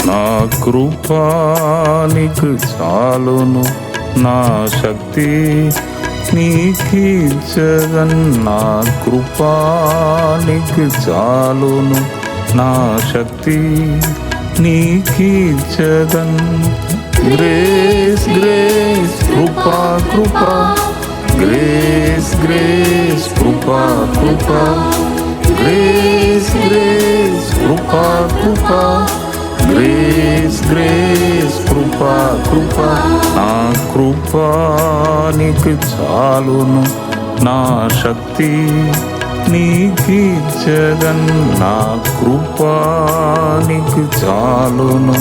నా కృపా నీకు చాలును, నా శక్తి నీకిచ్చదన్. నా కృపా నీకు చాలును, నా శక్తి నీకిచ్చదన్. గ్రేస్ గ్రేస్ కృపా కృపా, గ్రేస్ గ్రేస్ కృపా కృపా, గ్రేస్ గ్రేస్ కృపా కృపా, గ్రేస్ గ్రేస్ కృపా కృపా. నా కృపా నీకు చాలును, నా శక్తి నీకిచ్చదన్. నా కృపా నీకు చాలును,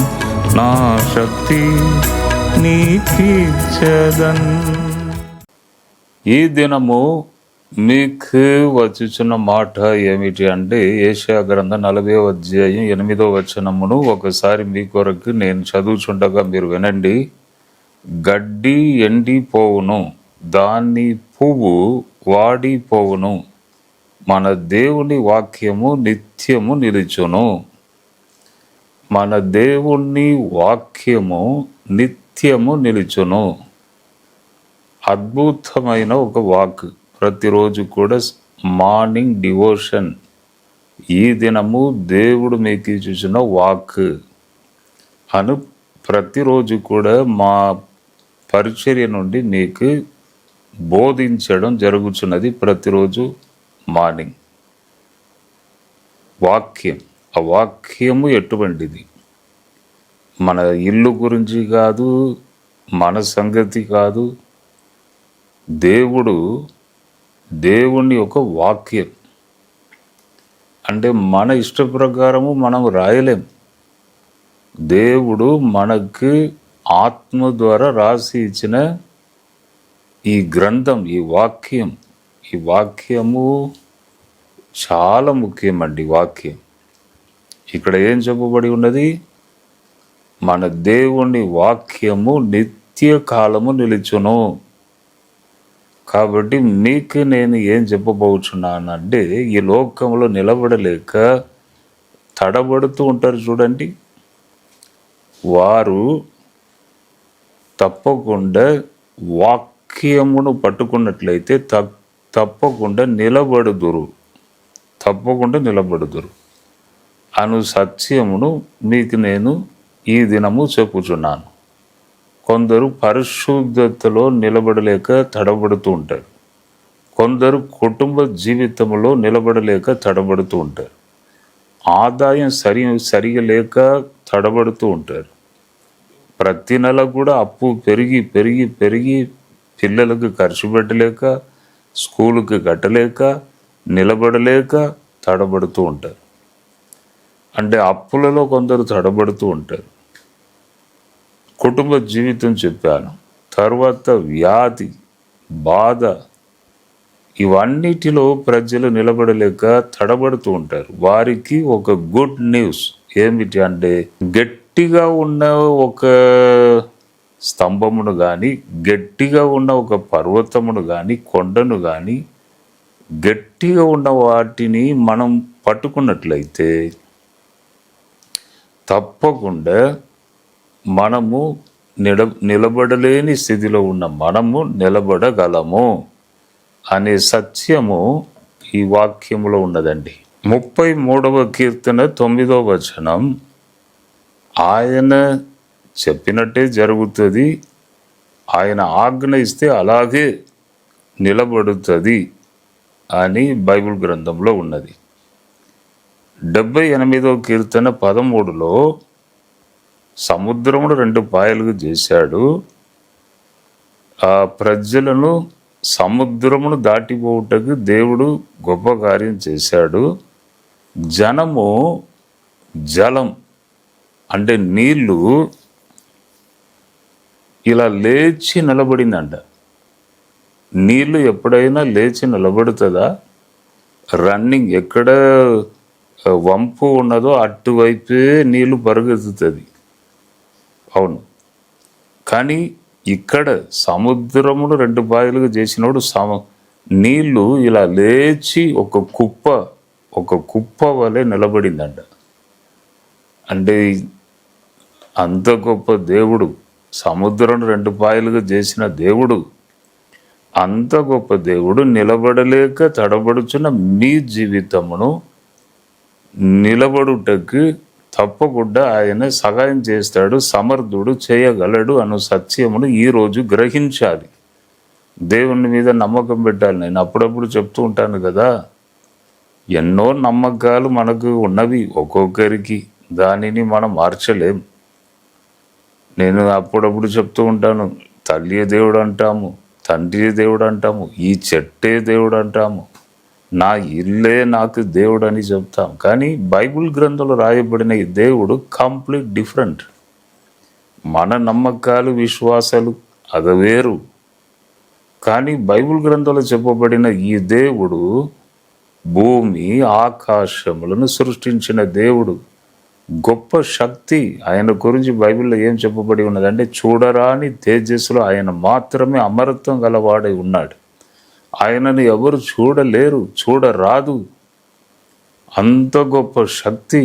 నా శక్తి నీకిచ్చదన్. ఈ దినము మీకు వచ్చుచున్న మాట ఏమిటి అంటే, యెషయా గ్రంథం 40వ అధ్యాయం 8వ వచనమును ఒకసారి మీ కొరకు నేను చదువుచుండగా మీరు వినండి. గడ్డి ఎండిపోవును, దాని పువ్వు వాడిపోవును, మన దేవుని వాక్యము నిత్యము నిలుచును. మన దేవుని వాక్యము నిత్యము నిలుచును. అద్భుతమైన ఒక వాక్. ప్రతిరోజు కూడా మార్నింగ్ డివోషన్, ఈ దినము దేవుడు మీకు ఇచ్చిన వాక్ అను ప్రతిరోజు కూడా మా పరిచర్య నుండి మీకు బోధించడం జరుగుతున్నది. ప్రతిరోజు మార్నింగ్ వాక్యం. ఆ వాక్యము ఎటువంటిది? మన ఇల్లు గురించి కాదు, మన సంగతి కాదు. దేవుని ఒక వాక్యం అంటే మన ఇష్ట ప్రకారము మనం రాయలేం. దేవుడు మనకు ఆత్మ ద్వారా రాసి ఇచ్చిన ఈ గ్రంథం, ఈ వాక్యము చాలా ముఖ్యమండి. వాక్యం ఇక్కడ ఏం చెప్పబడి ఉన్నది? మన దేవుని వాక్యము నిత్య కాలము నిలుచును. కాబట్టి మీకు నేను ఏం చెప్పబోచున్నానంటే, ఈ లోకంలో నిలబడలేక తడబడుతూ ఉంటారు చూడండి, వారు తప్పకుండా వాక్యమును పట్టుకున్నట్లయితే తప్పకుండా నిలబడుదురు అను సత్యమును మీకు నేను ఈ దినము చెప్పుచున్నాను. కొందరు పరిశుద్ధతలో నిలబడలేక తడబడుతూ ఉంటారు. కొందరు కుటుంబ జీవితంలో నిలబడలేక తడబడుతూ ఉంటారు. ఆదాయం సరిగా లేక తడబడుతూ ఉంటారు. ప్రతి నెల కూడా అప్పు పెరిగి పిల్లలకు ఖర్చు పెట్టలేక, స్కూలుకి కట్టలేక, నిలబడలేక తడబడుతూ ఉంటారు. అంటే అప్పులలో కొందరు తడబడుతూ ఉంటారు. కుటుంబ జీవితం చెప్పాను. తర్వాత వ్యాధి, బాధ, ఇవన్నిటిలో ప్రజలు నిలబడలేక తడబడుతూ ఉంటారు. వారికి ఒక గుడ్ న్యూస్ ఏమిటి అంటే, గట్టిగా ఉన్న ఒక స్తంభమును కానీ, గట్టిగా ఉన్న ఒక పర్వతమును కానీ, కొండను కానీ, గట్టిగా ఉన్న వాటిని మనం పట్టుకున్నట్లయితే తప్పకుండా మనము నిలబడలేని స్థితిలో ఉన్న మనము నిలబడగలము అనే సత్యము ఈ వాక్యములో ఉన్నదండి. 33వ కీర్తన 9వ వచనం, ఆయన చెప్పినట్టే జరుగుతుంది, ఆయన ఆజ్ఞ ఇస్తే అలాగే నిలబడుతుంది అని బైబిల్ గ్రంథంలో ఉన్నది. 78వ కీర్తన 13లో సముద్రమును 2 పాయలుగా చేశాడు, ఆ ప్రజలను సముద్రమును దాటిపోవుటకు దేవుడు గొప్ప కార్యం చేశాడు. జనము జలం అంటే నీళ్లు ఇలా లేచి నిలబడిందంట. నీళ్లు ఎప్పుడైనా లేచి నిలబడుతుందా? రన్నింగ్ ఎక్కడ వంపు ఉన్నదో అటువైపే నీళ్లు పరుగెత్తుతుంది. అవును, కానీ ఇక్కడ సముద్రమును 2 పాయలుగా చేసినప్పుడు నీళ్లు ఇలా లేచి ఒక కుప్ప వలె నిలబడిందంట. అంటే అంత గొప్ప దేవుడు, సముద్రం 2 పాయలుగా చేసిన దేవుడు, అంత గొప్ప దేవుడు నిలబడలేక తడబడుచున్న మీ జీవితమును నిలబడుటకు తప్పకుండా ఆయన సహాయం చేస్తాడు, సమర్థుడు, చేయగలడు అను సత్యమును ఈరోజు గ్రహించాలి. దేవుని మీద నమ్మకం పెట్టాలి. నేను అప్పుడప్పుడు చెప్తూ ఉంటాను కదా, ఎన్నో నమ్మకాలు మనకు ఉన్నవి ఒక్కొక్కరికి, దానిని మనం మార్చలేం. నేను అప్పుడప్పుడు చెప్తూ ఉంటాను, తల్లి దేవుడు అంటాము, తండ్రి దేవుడు అంటాము, ఈ చెట్టే దేవుడు అంటాము, నా ఇల్లే నాకు దేవుడు అని చెప్తాం. కానీ బైబిల్ గ్రంథంలో రాయబడిన ఈ దేవుడు కంప్లీట్ డిఫరెంట్. మన నమ్మకాలు, విశ్వాసాలు అది వేరు. కానీ బైబిల్ గ్రంథంలో చెప్పబడిన ఈ దేవుడు భూమి ఆకాశములను సృష్టించిన దేవుడు, గొప్ప శక్తి. ఆయన గురించి బైబిల్లో ఏం చెప్పబడి ఉన్నదంటే, చూడరాని తేజస్సులో ఆయన మాత్రమే అమరత్వం గలవాడై ఉన్నాడు. ఆయనను ఎవరు చూడలేరు, చూడరాదు. అంత గొప్ప శక్తి.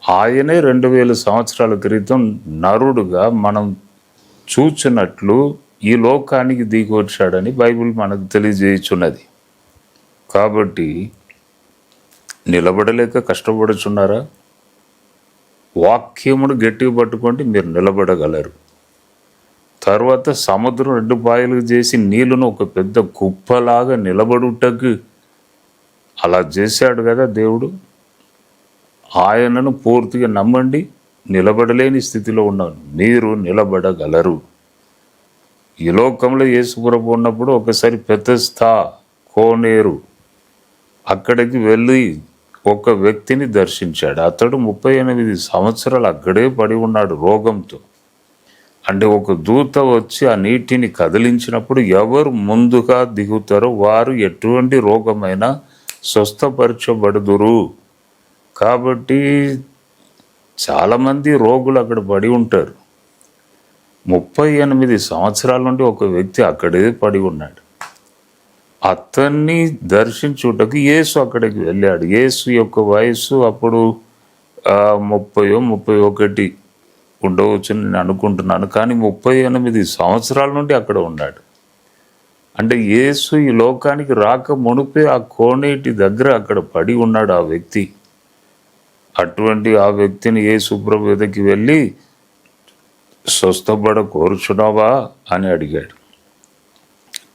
ఆయనే 2000 సంవత్సరాల క్రితం నరుడుగా మనం చూచినట్లు ఈ లోకానికి దిగి వచ్చాడని బైబిల్ మనకు తెలియజేయుచున్నది. కాబట్టి నిలబడలేక కష్టపడుచున్నారా? వాక్యమును గట్టిగా పట్టుకోండి, మీరు నిలబడగలరు. తర్వాత సముద్రం 2 పాయలుగా చేసి నీళ్లను ఒక పెద్ద కుప్పలాగా నిలబడుటకు అలా చేశాడు కదా దేవుడు. ఆయనను పూర్తిగా నమ్మండి. నిలబడలేని స్థితిలో ఉన్నాను, మీరు నిలబడగలరు. ఈ లోకంలో యేసుప్రభు ఉన్నప్పుడు ఒకసారి బెతెస్దా కోనేరు అక్కడికి వెళ్ళి ఒక వ్యక్తిని దర్శించాడు. అతడు 38 సంవత్సరాలు అక్కడే పడి ఉన్నాడు రోగంతో. అంటే ఒక దూత వచ్చి ఆ నీటిని కదిలించినప్పుడు ఎవరు ముందుగా దిగుతారో వారు ఎటువంటి రోగమైనా స్వస్థపరచబడుదురు. కాబట్టి చాలామంది రోగులు అక్కడ పడి ఉంటారు. 38 సంవత్సరాల నుండి ఒక వ్యక్తి అక్కడే పడి ఉన్నాడు. అతన్ని దర్శించుటకు యేసు అక్కడికి వెళ్ళాడు. యేసు యొక్క వయస్సు అప్పుడు 30-31 ఉండవచ్చు నేను అనుకుంటున్నాను. కానీ 38 సంవత్సరాల నుండి అక్కడ ఉన్నాడు. అంటే యేసు ఈ లోకానికి రాక మునిపే ఆ కోనేటి దగ్గర అక్కడ పడి ఉన్నాడు ఆ వ్యక్తి. అటువంటి ఆ వ్యక్తిని యేసు ప్రభు ఎదుటికి వెళ్ళి, స్వస్థపడ కోరుచున్నావా అని అడిగాడు.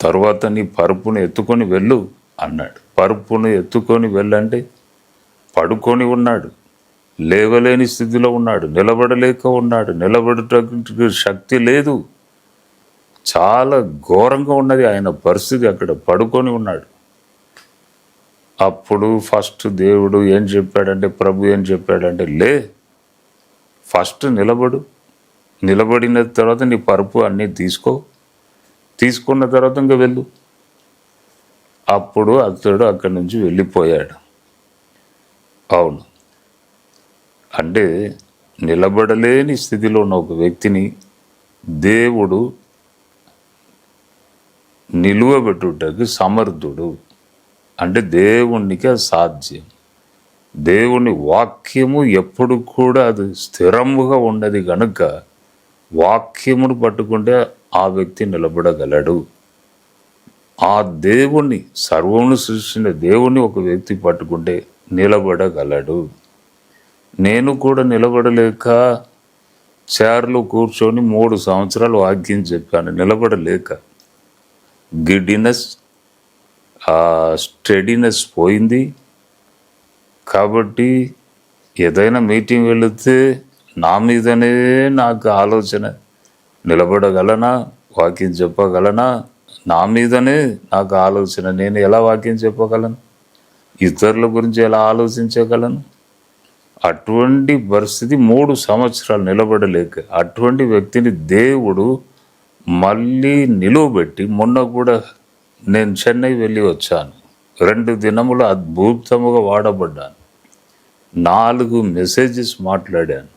తర్వాత నీ పరుపును ఎత్తుకొని వెళ్ళు అన్నాడు. పరుపును ఎత్తుకొని వెళ్ళంటే పడుకొని ఉన్నాడు, లేవలేని స్థితిలో ఉన్నాడు, నిలబడలేక ఉన్నాడు, నిలబడటకు శక్తి లేదు. చాలా ఘోరంగా ఉన్నది ఆయన పరిస్థితి. అక్కడ పడుకొని ఉన్నాడు. అప్పుడు ఫస్ట్ దేవుడు ఏం చెప్పాడంటే, ప్రభు ఏం చెప్పాడంటే, లే, ఫస్ట్ నిలబడు, నిలబడిన తర్వాత నీ పరుపు అన్నీ తీసుకున్న తర్వాత ఇంకా వెళ్ళు. అప్పుడు అతడు అక్కడి నుంచి వెళ్ళిపోయాడు. అవును, అంటే నిలబడలేని స్థితిలో ఉన్న ఒక వ్యక్తిని దేవుడు నిలువబెట్టుటకు సమర్థుడు. అంటే దేవునికి సాధ్యం. దేవుని వాక్యము ఎప్పుడు కూడా అది స్థిరముగా ఉన్నది కనుక వాక్యమును పట్టుకుంటే ఆ వ్యక్తి నిలబడగలడు. ఆ దేవుణ్ణి, సర్వమును సృష్టించిన దేవుణ్ణి ఒక వ్యక్తి పట్టుకుంటే నిలబడగలడు. నేను కూడా నిలబడలేక చైర్లో కూర్చొని 3 సంవత్సరాలు వాక్యం చెప్పాను, నిలబడలేక. గిడ్డినెస్, స్టెడీనెస్ పోయింది. కాబట్టి ఏదైనా మీటింగ్ వెళితే నా మీదనే నాకు ఆలోచన, నిలబడగలనా, వాక్యం చెప్పగలనా, నా మీదనే నాకు ఆలోచన. నేను ఎలా వాక్యం చెప్పగలను, ఇతరుల గురించి ఎలా ఆలోచించగలను? అటువంటి పరిస్థితి 3 సంవత్సరాలు నిలబడలేక అటువంటి వ్యక్తిని దేవుడు మళ్ళీ నిలువబెట్టి, మొన్న కూడా నేను చెన్నై వెళ్ళి వచ్చాను. 2 దినములు అద్భుతముగా వాడబడ్డాను. 4 మెసేజెస్ మాట్లాడాను.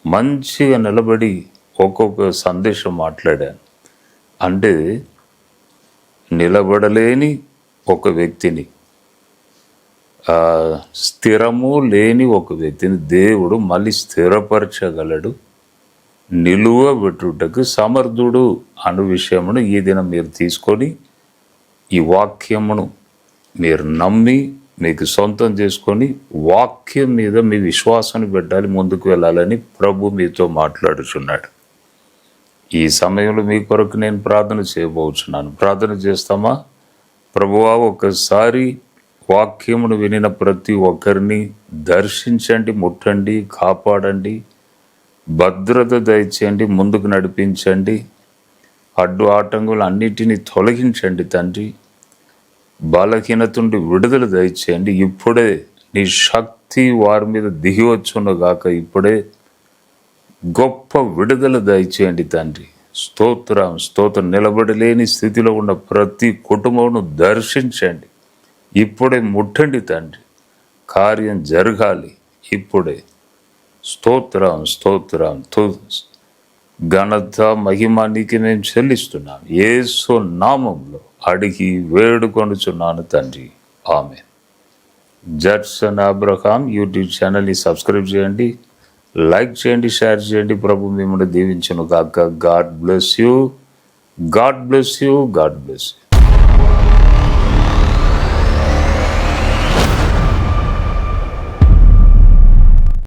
మంచిగా నిలబడి ఒక్కొక్క సందేశం మాట్లాడాను. అంటే నిలబడలేని ఒక వ్యక్తిని స్థిరము లేని ఒక వ్యక్తిని దేవుడు మళ్ళీ స్థిరపరచగలడు, నిలువ పెట్టుటకు సమర్థుడు అను విషయమును ఈ దినం మీరు తీసుకొని ఈ వాక్యమును మీరు నమ్మి మీకు సొంతం చేసుకొని వాక్యం మీద మీ విశ్వాసాన్ని పెట్టాలి, ముందుకు వెళ్ళాలని ప్రభు మీతో మాట్లాడుచున్నాడు. ఈ సమయంలో మీ కొరకు నేను ప్రార్థన చేయబోచున్నాను. ప్రార్థన చేస్తామా? ప్రభువా, ఒకసారి వాక్యమును వినిన ప్రతి ఒక్కరిని దర్శించండి, ముట్టండి, కాపాడండి, భద్రత దయచేయండి, ముందుకు నడిపించండి, అడ్డు ఆటంకులు అన్నిటినీ తొలగించండి తండ్రి. బలహీనతుండి విడుదల దయచేయండి. ఇప్పుడే నీ శక్తి వారి మీద దిగి వచ్చునుగాక. ఇప్పుడే గొప్ప విడుదల దయచేయండి తండ్రి. స్తోత్రం, స్తోత్రం. నిలబడలేని స్థితిలో ఉన్న ప్రతి కుటుంబమును దర్శించండి. ఇప్పుడే ముట్టండి తండ్రి. కార్యం జరగాలి ఇప్పుడే. స్తోత్రం, స్తోత్రం. ఘనత మహిమ నీకు మేము చెల్లిస్తున్నాం. యేసు నామంలో అడిగి వేడుకొనుచున్నాను తండ్రి. ఆమేన్. జడ్సన్ అబ్రహాం యూట్యూబ్ ఛానల్ని సబ్స్క్రైబ్ చేయండి, లైక్ చేయండి, షేర్ చేయండి. ప్రభు మిమ్మల్ని దీవించును గాక. God bless you, God bless you, God bless you.